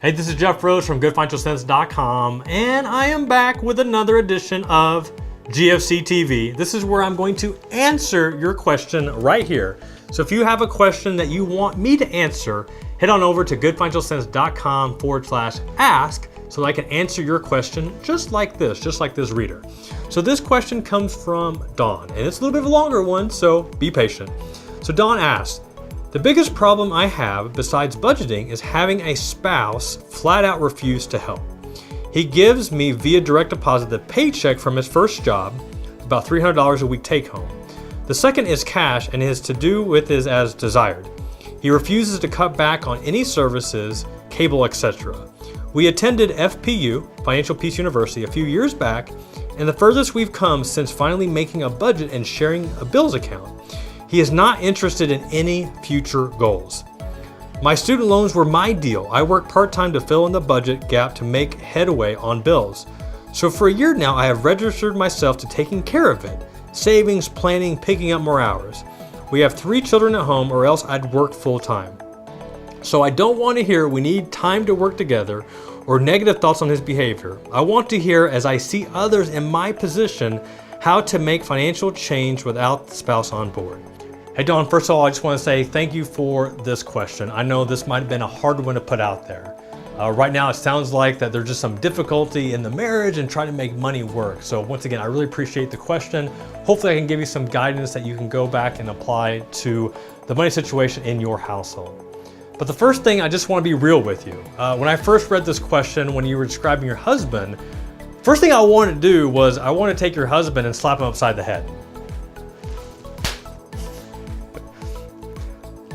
Hey, this is Jeff Rose from GoodFinancialSense.com, and I am back with another edition of GFC TV. This is where I'm going to answer your question right here. So if you have a question that you want me to answer, head on over to GoodFinancialSense.com/ask so that I can answer your question just like this reader. So this question comes from Dawn, and it's a little bit of a longer one, so be patient. So Dawn asks, the biggest problem I have besides budgeting is having a spouse flat out refuse to help. He gives me via direct deposit the paycheck from his first job, about $300 a week take home. The second is cash and is to do with is as desired. He refuses to cut back on any services, cable, etc. We attended FPU, Financial Peace University, a few years back, and the furthest we've come since finally making a budget and sharing a bills account. He is not interested in any future goals. My student loans were my deal. I work part-time to fill in the budget gap to make headway on bills. So for a year now, I have registered myself to taking care of it. Savings, planning, picking up more hours. We have 3 children at home or else I'd work full-time. So I don't want to hear we need time to work together or negative thoughts on his behavior. I want to hear, as I see others in my position, how to make financial change without the spouse on board. Hey Dawn, first of all, I just want to say thank you for this question. I know this might have been a hard one to put out there. Right now it sounds like that there's just some difficulty in the marriage and trying to make money work. So once again, I really appreciate the question. Hopefully I can give you some guidance that you can go back and apply to the money situation in your household. But the first thing, I just want to be real with you. When I first read this question, when you were describing your husband, first thing I wanted to do was I want to take your husband and slap him upside the head.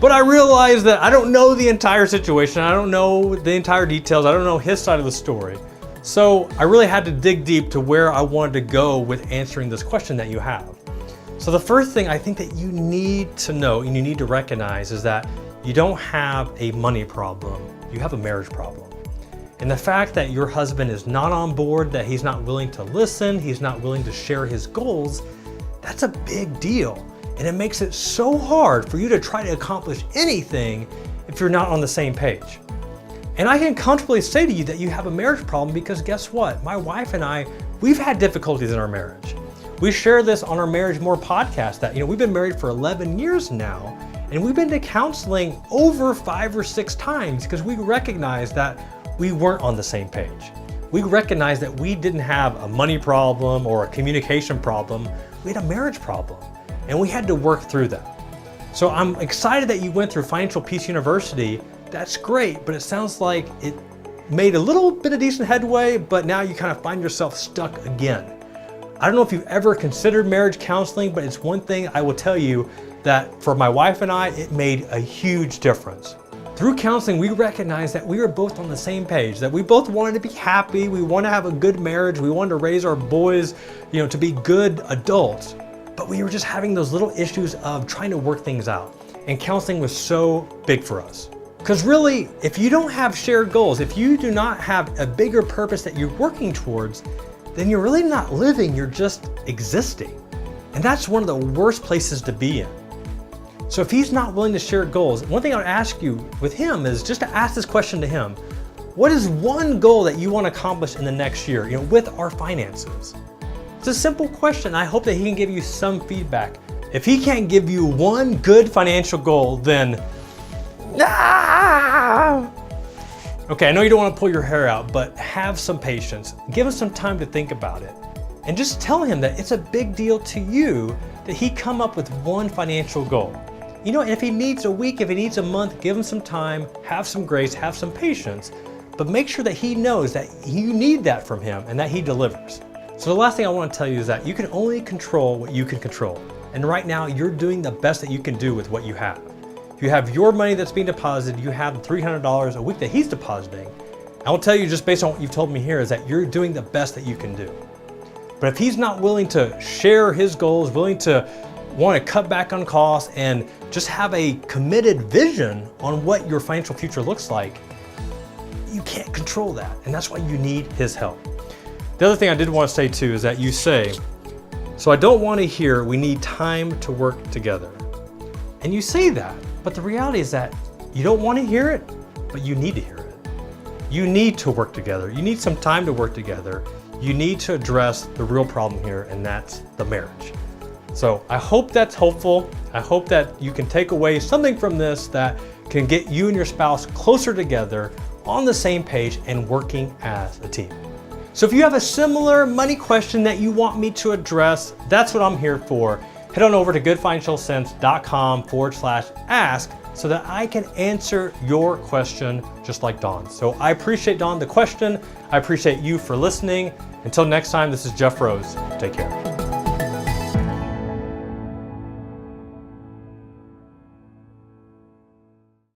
But I realized that I don't know the entire situation. I don't know the entire details. I don't know his side of the story. So I really had to dig deep to where I wanted to go with answering this question that you have. So the first thing I think that you need to know and you need to recognize is that you don't have a money problem. You have a marriage problem. And the fact that your husband is not on board, that he's not willing to listen, he's not willing to share his goals, that's a big deal. And it makes it so hard for you to try to accomplish anything if you're not on the same page. And I can comfortably say to you that you have a marriage problem because guess what? My wife and I, we've had difficulties in our marriage. We share this on our Marriage More podcast that, we've been married for 11 years now, and we've been to counseling over 5 or 6 times because we recognized that we weren't on the same page. We recognized that we didn't have a money problem or a communication problem. We had a marriage problem. And we had to work through that. So I'm excited that you went through Financial Peace University. That's great, but it sounds like it made a little bit of decent headway, but now you kind of find yourself stuck again. I don't know if you've ever considered marriage counseling, but it's one thing I will tell you that for my wife and I, it made a huge difference. Through counseling, we recognized that we were both on the same page, that we both wanted to be happy, we want to have a good marriage, we wanted to raise our boys, to be good adults. But we were just having those little issues of trying to work things out. And counseling was so big for us. Because really, if you don't have shared goals, if you do not have a bigger purpose that you're working towards, then you're really not living, you're just existing. And that's one of the worst places to be in. So if he's not willing to share goals, one thing I would ask you with him is just to ask this question to him. What is one goal that you want to accomplish in the next year, with our finances? It's a simple question. I hope that he can give you some feedback. If he can't give you one good financial goal, then okay, I know you don't want to pull your hair out, but have some patience. Give him some time to think about it. And just tell him that it's a big deal to you that he come up with one financial goal. And if he needs a week, if he needs a month, give him some time, have some grace, have some patience, but make sure that he knows that you need that from him and that he delivers. So the last thing I want to tell you is that you can only control what you can control. And right now, you're doing the best that you can do with what you have. If you have your money that's being deposited, you have $300 a week that he's depositing. I will tell you, just based on what you've told me here, is that you're doing the best that you can do. But if he's not willing to share his goals, willing to want to cut back on costs and just have a committed vision on what your financial future looks like, you can't control that. And that's why you need his help. The other thing I did want to say too is that you say, so I don't want to hear we need time to work together. And you say that, but the reality is that you don't want to hear it, but you need to hear it. you need to work together. You need some time to work together. You need to address the real problem here, and that's the marriage. So I hope that's helpful. I hope that you can take away something from this that can get you and your spouse closer together, on the same page, and working as a team. So if you have a similar money question that you want me to address, that's what I'm here for. Head on over to goodfinancialsense.com/ask so that I can answer your question just like Don. So I appreciate, Don, the question. I appreciate you for listening. Until next time, this is Jeff Rose. Take care.